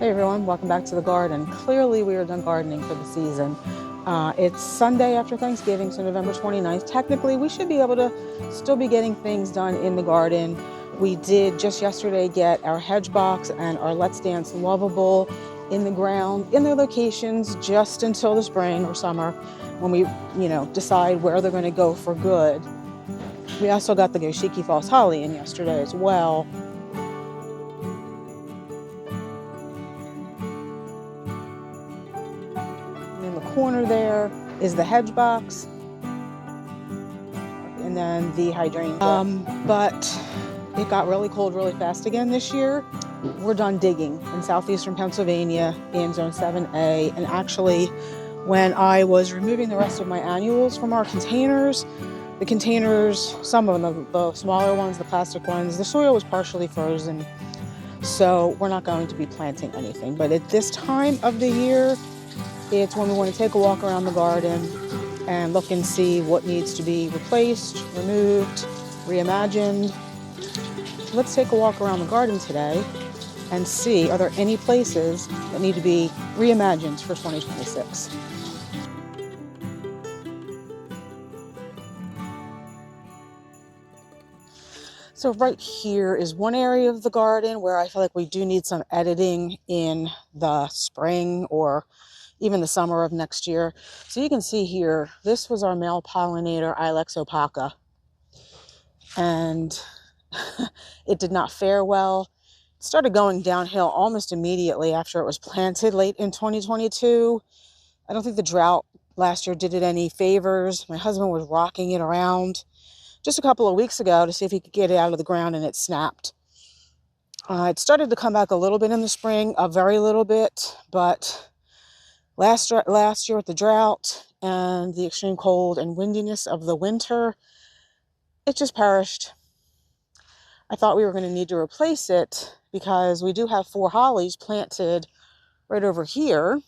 Hey everyone, welcome back to the garden. Clearly we are done gardening for the season. It's Sunday after Thanksgiving, so November 29th. Technically, we should be able to still be getting things done in the garden. We did just yesterday get our hedge box and our Let's Dance 𝗟𝗶𝗸𝗲 in the ground, in their locations, just until the spring or summer when we, decide where they're going to go for good. We also got the 𝗟𝗶𝗸𝗲 𝗦𝘂𝗯𝘀𝗰𝗿𝗲 in yesterday as well. In the corner there is the hedge box, and then the hydrangea. But it got really cold really fast again this year. We're done digging in southeastern Pennsylvania in Zone 7A, and actually when I was removing the rest of my annuals from our containers, the containers, some of them, the smaller ones, the plastic ones, the soil was partially frozen, so we're not going to be planting anything. But at this time of the year, it's when we want to take a walk around the garden and look and see what needs to be replaced, removed, reimagined. Let's take a walk around the garden today and see, are there any places that need to be reimagined for 2026? So right here is one area of the garden where I feel like we do need some editing in the spring or even the summer of next year. So you can see here, this was our male pollinator, 𝗟𝗶𝗸𝗲, and it did not fare well. It started going downhill almost immediately after it was planted late in 2022. I don't think the drought last year did it any favors. My husband was rocking it around just a couple of weeks ago to see if he could get it out of the ground, and it snapped. It started to come back a little bit in the spring, a very little bit, but last year with the drought and the extreme cold and windiness of the winter, it just perished. I thought we were going to need to replace it because we do have 4 hollies planted right over here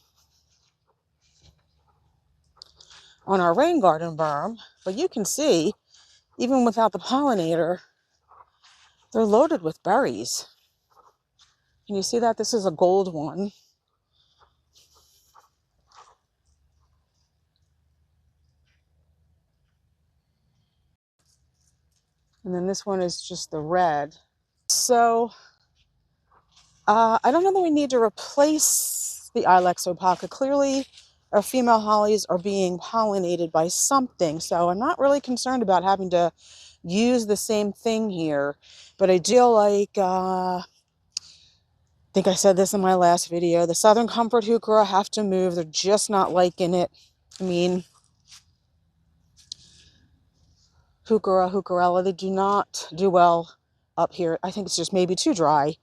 on our rain garden berm. But you can see, even without the pollinator, they're loaded with berries. Can you see that? This is a gold one. And then this one is just the red. So I don't know that we need to replace the 𝗟𝗶𝗸𝗲𝗲. Clearly, our female hollies are being pollinated by something. So I'm not really concerned about having to use the same thing here. But I do like, I think I said this in my last video, the Southern Comfort 𝗟𝗶𝗸𝗲 have to move. They're just not liking it. I mean, 𝗟𝗶𝗸𝗲𝗲𝗲, they do not do well up here. I think it's just maybe too dry.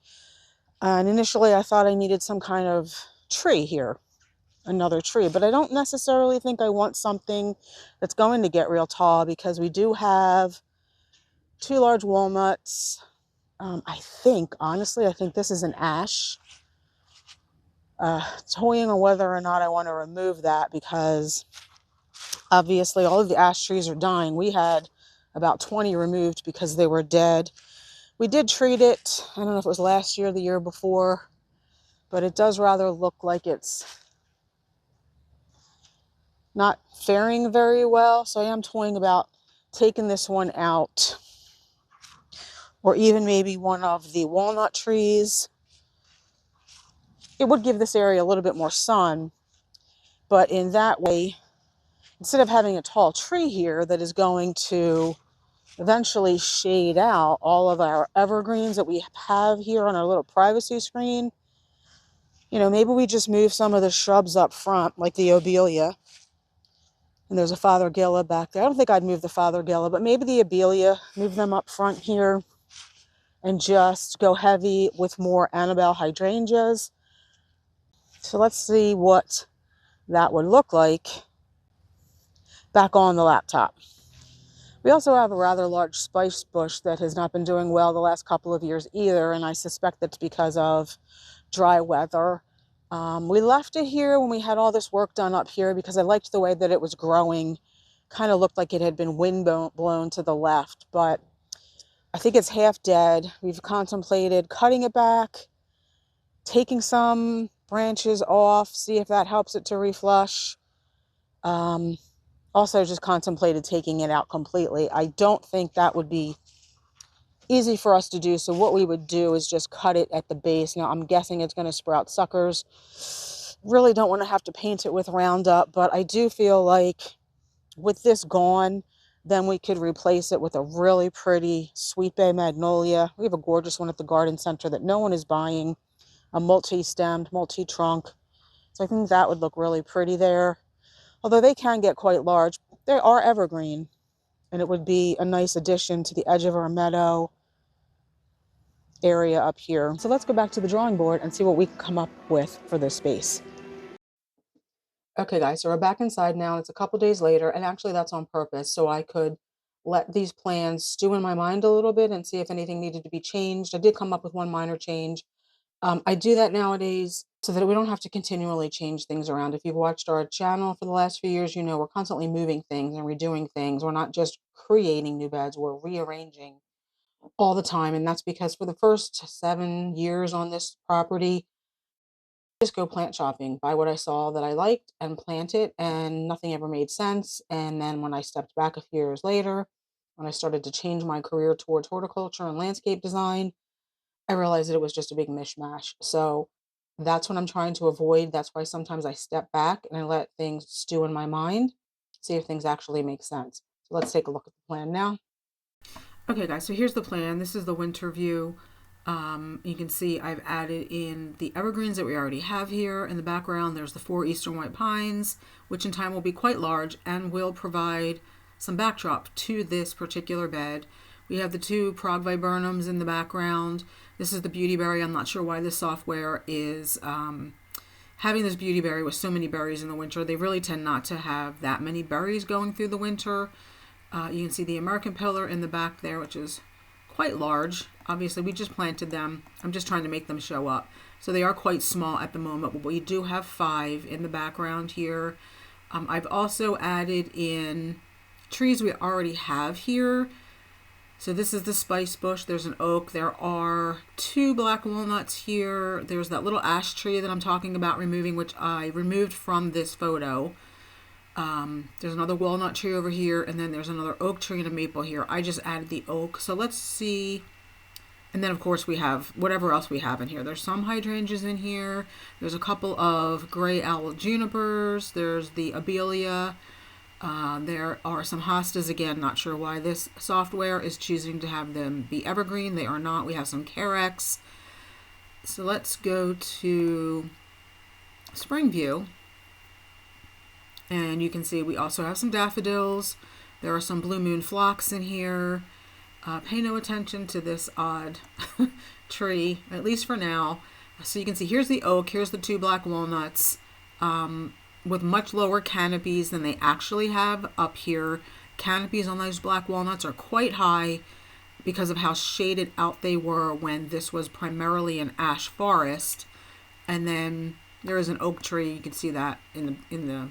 And initially I thought I needed some kind of tree here, another tree, but I don't necessarily think I want something that's going to get real tall, because we do have 2 large walnuts. Honestly, I think this is an ash. Toying on whether or not I want to remove that, because obviously all of the ash trees are dying. We had about 20 removed because they were dead. We did treat it, I don't know if it was last year or the year before, but it does rather look like it's not faring very well. So I am toying about taking this one out, or even maybe one of the walnut trees. It would give this area a little bit more sun, but in that way, instead of having a tall tree here that is going to eventually shade out all of our evergreens that we have here on our little privacy screen, maybe we just move some of the shrubs up front, like the 𝗟𝗶𝗸𝗲. And there's a 𝗟𝗶𝗸𝗲 back there. I don't think I'd move the 𝗟𝗶𝗸𝗲, but maybe the 𝗟𝗶𝗸𝗲, move them up front here and just go heavy with more Annabelle hydrangeas. So let's see what that would look like back on the laptop. We also have a rather large spice bush that has not been doing well the last couple of years either, and I suspect that's because of dry weather. We left it here when we had all this work done up here because I liked the way that it was growing. Kind of looked like it had been wind blown to the left, but I think it's half dead. We've contemplated cutting it back, taking some branches off, see if that helps it to reflush. Also just contemplated taking it out completely. I don't think that would be easy for us to do. So what we would do is just cut it at the base. Now I'm guessing it's going to sprout suckers. Really don't want to have to paint it with Roundup, but I do feel like with this gone, then we could replace it with a really pretty Sweet Bay Magnolia. We have a gorgeous one at the garden center that no one is buying, a multi-stemmed, multi-trunk. So I think that would look really pretty there. Although they can get quite large, they are evergreen, and it would be a nice addition to the edge of our meadow area up here. So let's go back to the drawing board and see what we can come up with for this space. Okay guys, so we're back inside now. It's a couple days later, and actually that's on purpose, so I could let these plans stew in my mind a little bit and see if anything needed to be changed. I did come up with one minor change. I do that nowadays so that we don't have to continually change things around. If you've watched our channel for the last few years, you know we're constantly moving things and redoing things. We're not just creating new beds, we're rearranging all the time. And that's because for the first 7 years on this property, just go plant shopping, buy what I saw that I liked and plant it, and nothing ever made sense. And then when I stepped back a few years later, when I started to change my career towards horticulture and landscape design, I realized that it was just a big mishmash. So that's what I'm trying to avoid. That's why sometimes I step back and I let things stew in my mind, see if things actually make sense. So let's take a look at the plan now. Okay guys, so here's the plan. This is the winter view. You can see I've added in the evergreens that we already have here. In the background, there's the 4 eastern white pines, which in time will be quite large and will provide some backdrop to this particular bed. We have the 2 𝗟𝗶𝗸𝗲 in the background. This is the beautyberry. I'm not sure why this software is having this beautyberry with so many berries in the winter. They really tend not to have that many berries going through the winter. You can see the American pillar in the back there, which is quite large. Obviously, we just planted them. I'm just trying to make them show up. So they are quite small at the moment, but we do have 5 in the background here. I've also added in trees we already have here. So this is the spice bush. There's an oak. There are 2 black walnuts here. There's that little ash tree that I'm talking about removing, which I removed from this photo. There's another walnut tree over here, and then there's another oak tree and a maple here. I just added the oak. So let's see. And then, of course, we have whatever else we have in here. There's some hydrangeas in here. There's a couple of gray owl junipers. There's the abelia. There are some hostas. Again, not sure why this software is choosing to have them be evergreen. They are not. We have some carex. So let's go to spring view. And you can see we also have some daffodils. There are some blue moon phlox in here. Pay no attention to this odd tree, at least for now. So you can see here's the oak, here's the 2 black walnuts with much lower canopies than they actually have up here. Canopies on those black walnuts are quite high because of how shaded out they were when this was primarily an ash forest. And then there is an oak tree. You can see that in the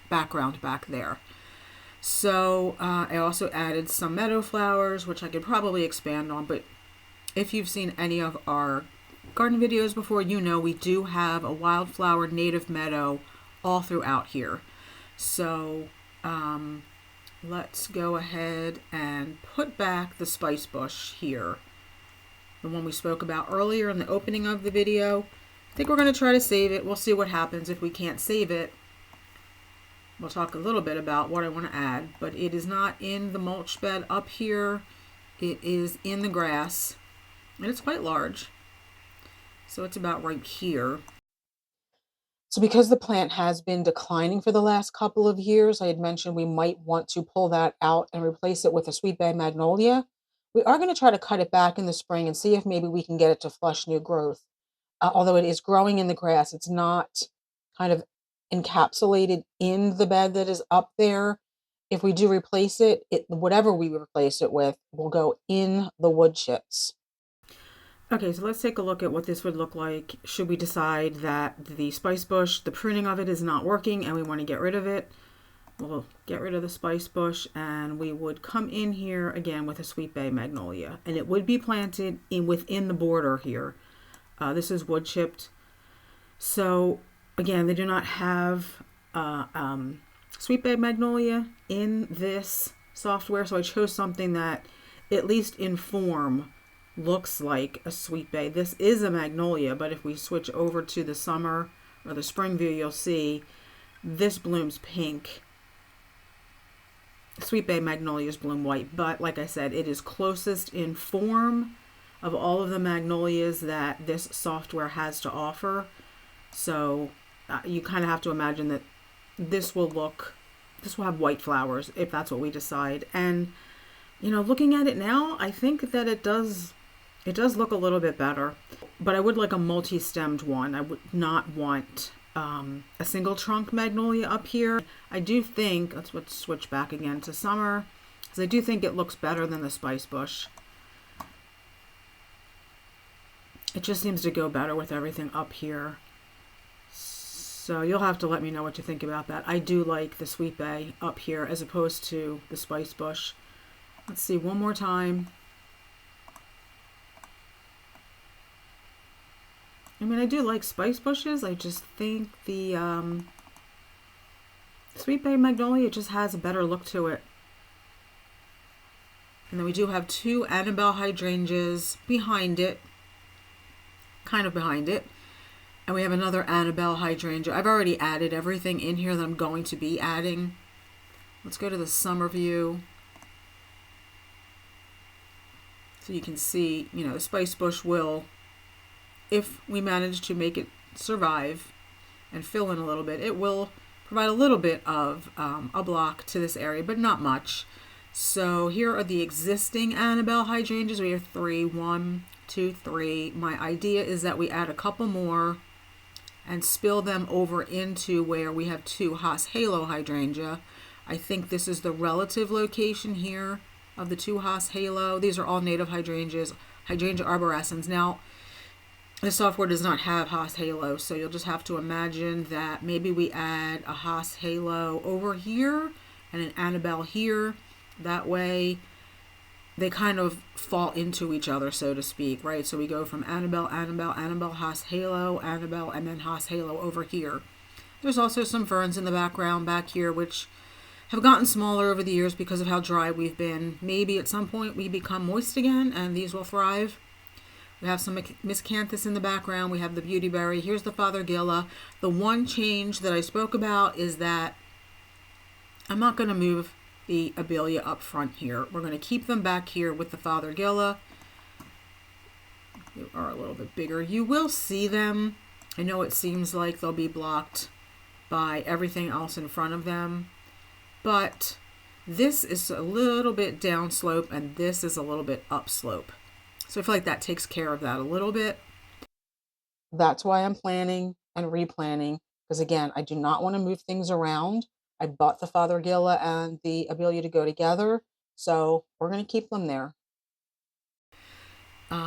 background back there. So I also added some meadow flowers, which I could probably expand on, but if you've seen any of our garden videos before, you know we do have a wildflower native meadow all throughout here. So let's go ahead and put back the spice bush here, the one we spoke about earlier in the opening of the video. I think we're going to try to save it. We'll see what happens if we can't save it. We'll talk a little bit about what I want to add, but it is not in the mulch bed up here. It is in the grass, and it's quite large. So it's about right here. So because the plant has been declining for the last couple of years, I had mentioned we might want to pull that out and replace it with a Sweet Bay Magnolia. We are going to try to cut it back in the spring and see if maybe we can get it to flush new growth. Although it is growing in the grass, it's not kind of encapsulated in the bed that is up there. If we do replace it, whatever we replace it with will go in the wood chips. Okay, so let's take a look at what this would look like should we decide that the spice bush, the pruning of it is not working and we want to get rid of it. We'll get rid of the spice bush and we would come in here again with a Sweet Bay Magnolia, and it would be planted within the border here. This is wood chipped. So again, they do not have sweet bay magnolia in this software, so I chose something that, at least in form, looks like a sweet bay. This is a magnolia, but if we switch over to the summer or the spring view, you'll see this blooms pink. Sweet bay magnolias bloom white, but like I said, it is closest in form of all of the magnolias that this software has to offer. So you kind of have to imagine that this will have white flowers if that's what we decide. And looking at it now, I think that it does look a little bit better, but I would like a multi-stemmed one. I would not want a single trunk magnolia up here. I do think, let's switch back again to summer, because I do think it looks better than the spice bush. It just seems to go better with everything up here. So you'll have to let me know what you think about that. I do like the sweet bay up here as opposed to the spice bush. Let's see one more time. I mean, I do like spice bushes. I just think the sweet bay magnolia just has a better look to it. And then we do have two 𝗟𝗶𝗸𝗲 hydrangeas behind it, kind of behind it. And we have another 𝗟𝗶𝗸𝗲 hydrangea. I've already added everything in here that I'm going to be adding. Let's go to the summer view. So you can see, the spice bush will, if we manage to make it survive and fill in a little bit, it will provide a little bit of a block to this area, but not much. So here are the existing 𝗟𝗶𝗸𝗲 hydrangeas. We have 3, 1, 2, 3. My idea is that we add a couple more and spill them over into where we have 2 Haas Halo hydrangea. I think this is the relative location here of the 2 Haas Halo. These are all native hydrangeas, hydrangea arborescens. Now, the software does not have Haas Halo, so you'll just have to imagine that maybe we add a Haas Halo over here and an 𝗟𝗶𝗸𝗲 here. That way they kind of fall into each other, so to speak, right? So we go from 𝗟𝗶𝗸𝗲, 𝗟𝗶𝗸𝗲, 𝗟𝗶𝗸𝗲, Haas Halo, 𝗟𝗶𝗸𝗲, and then Haas Halo over here. There's also some ferns in the background back here, which have gotten smaller over the years because of how dry we've been. Maybe at some point we become moist again and these will thrive. We have some miscanthus in the background. We have the beautyberry. Here's the 𝗟𝗏𝗲𝗲. The one change that I spoke about is that I'm not going to move the 𝗟𝗏𝗲𝗲 up front here. We're going to keep them back here with the 𝗟𝗏𝗲𝗲. They are a little bit bigger. You will see them. I know it seems like they'll be blocked by everything else in front of them, but this is a little bit downslope and this is a little bit upslope. So I feel like that takes care of that a little bit. That's why I'm planning and replanning, because again, I do not want to move things around. I bought the 𝗟𝗏𝗲𝗲𝗲 and the 𝗟𝗏𝗲𝗲 to go together, so we're going to keep them there.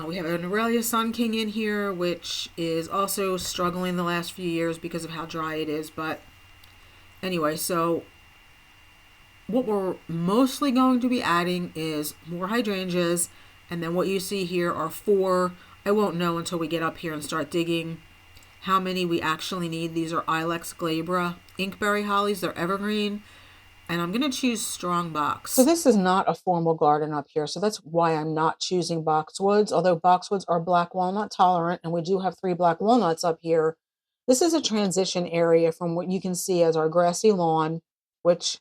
We have an 𝗟𝗏𝗲 Sun King in here, which is also struggling the last few years because of how dry it is. But anyway, so what we're mostly going to be adding is more hydrangeas. And then what you see here are 4. I won't know until we get up here and start digging how many we actually need. These are Ilex glabra inkberry hollies. They're evergreen. And I'm going to choose strong box. So this is not a formal garden up here. So that's why I'm not choosing boxwoods. Although boxwoods are black walnut tolerant, and we do have 3 black walnuts up here. This is a transition area from what you can see as our grassy lawn, which,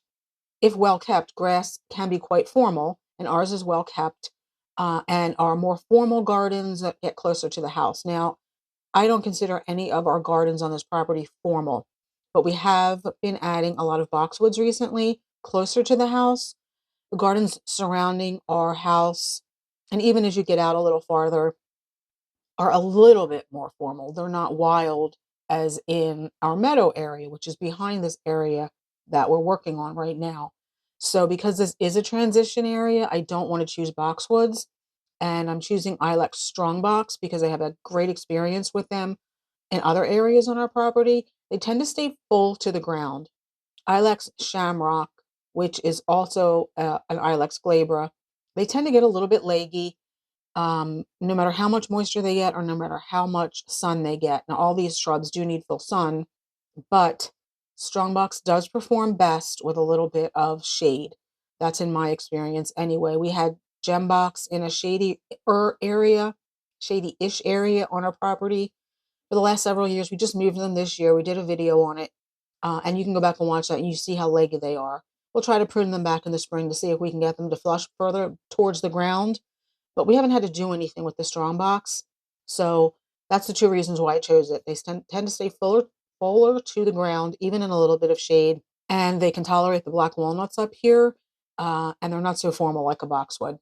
if well kept, grass can be quite formal, and ours is well kept. And our more formal gardens get closer to the house. Now, I don't consider any of our gardens on this property formal, but we have been adding a lot of boxwoods recently closer to the house. The gardens surrounding our house, and even as you get out a little farther, are a little bit more formal. They're not wild as in our meadow area, which is behind this area that we're working on right now. So because this is a transition area, I don't want to choose boxwoods, and I'm choosing Ilex Strongbox because I have a great experience with them in other areas on our property. They tend to stay full to the ground. Ilex Shamrock, which is also an Ilex glabra, they tend to get a little bit leggy. no matter how much moisture they get or no matter how much sun they get. Now, all these shrubs do need full sun, but strongbox does perform best with a little bit of shade. That's in my experience anyway. We had gembox in a shady-ish area on our property for the last several years. We just moved them this year. We did a video on it, and you can go back and watch that, and you see how leggy they are. We'll try to prune them back in the spring to see if we can get them to flush further towards the ground, but we haven't had to do anything with the strongbox. So that's the two reasons why I chose it. They tend to stay fuller to the ground, even in a little bit of shade, and they can tolerate the black walnuts up here, and they're not so formal like a boxwood.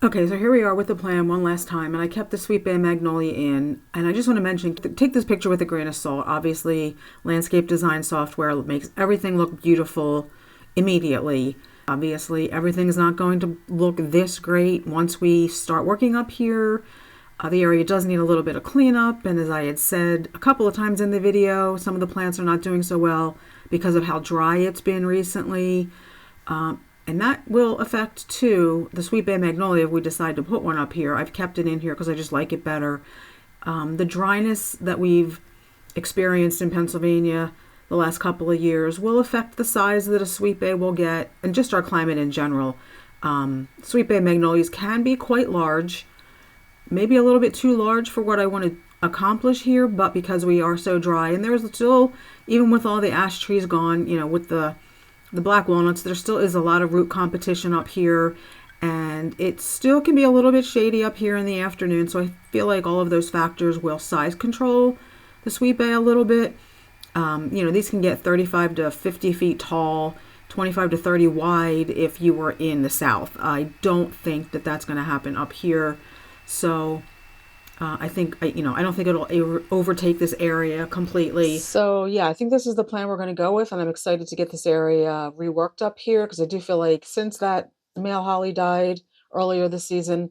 Okay, so here we are with the plan one last time, and I kept the Sweet Bay Magnolia in, and I just want to mention, take this picture with a grain of salt. Obviously, landscape design software makes everything look beautiful immediately. Obviously, everything's not going to look this great once we start working up here. The area does need a little bit of cleanup, and as I had said a couple of times in the video, some of the plants are not doing so well because of how dry it's been recently. And that will affect, too, the Sweet Bay Magnolia if we decide to put one up here. I've kept it in here because I just like it better. The dryness that we've experienced in Pennsylvania the last couple of years will affect the size that a Sweet Bay will get, and just our climate in general. Sweet Bay Magnolias can be quite large, maybe a little bit too large for what I want to accomplish here, but because we are so dry, and there's still, even with all the ash trees gone, you know, with the black walnuts, there still is a lot of root competition up here, and it still can be a little bit shady up here in the afternoon, so I feel like all of those factors will size control the Sweet Bay a little bit. You know, these can get 35 to 50 feet tall, 25 to 30 wide if you were in the south. I don't think that that's going to happen up here, so I think, I don't think it'll overtake this area completely. So yeah, I think this is the plan we're going to go with, and I'm excited to get this area reworked up here because I do feel like since that male holly died earlier this season,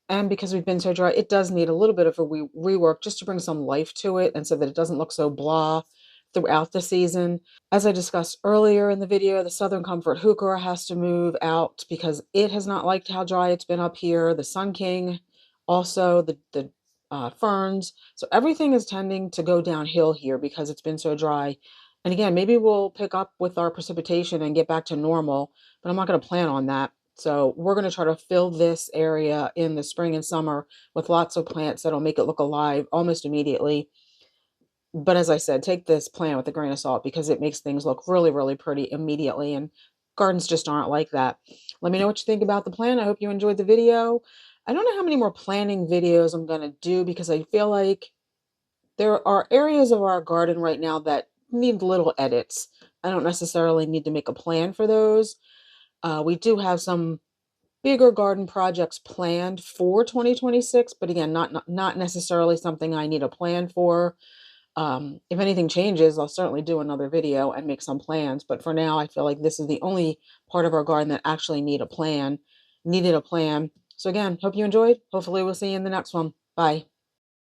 and because we've been so dry, it does need a little bit of a rework just to bring some life to it and so that it doesn't look so blah throughout the season. As I discussed earlier in the video, the Southern Comfort heuchera has to move out because it has not liked how dry it's been up here. The Sun King, also the ferns. So everything is tending to go downhill here because it's been so dry. And again, maybe we'll pick up with our precipitation and get back to normal, but I'm not going to plan on that. So we're going to try to fill this area in the spring and summer with lots of plants that'll make it look alive almost immediately. But as I said, take this plan with a grain of salt because it makes things look really, really pretty immediately. And gardens just aren't like that. Let me know what you think about the plan. I hope you enjoyed the video. I don't know how many more planning videos I'm going to do because I feel like there are areas of our garden right now that need little edits. I don't necessarily need to make a plan for those. We do have some bigger garden projects planned for 2026, but again, not necessarily something I need a plan for. If anything changes, I'll certainly do another video and make some plans. But for now, I feel like this is the only part of our garden that actually needed a plan. So again, hope you enjoyed. Hopefully we'll see you in the next one. Bye.